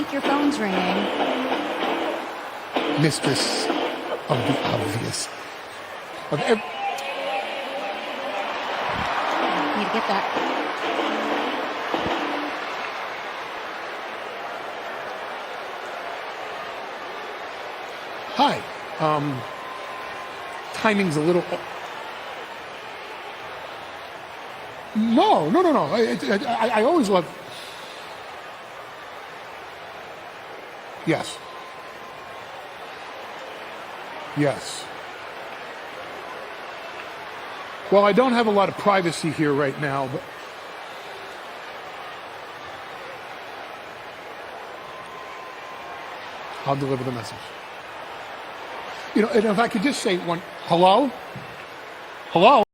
think your phone's ringing. Mistress of the obvious. Need to get that. Hi. Timing's a little... No. I always love... Yes. Yes. Well, I don't have a lot of privacy here right now, but... I'll deliver the message. You know, and if I could just say one... Hello? Hello?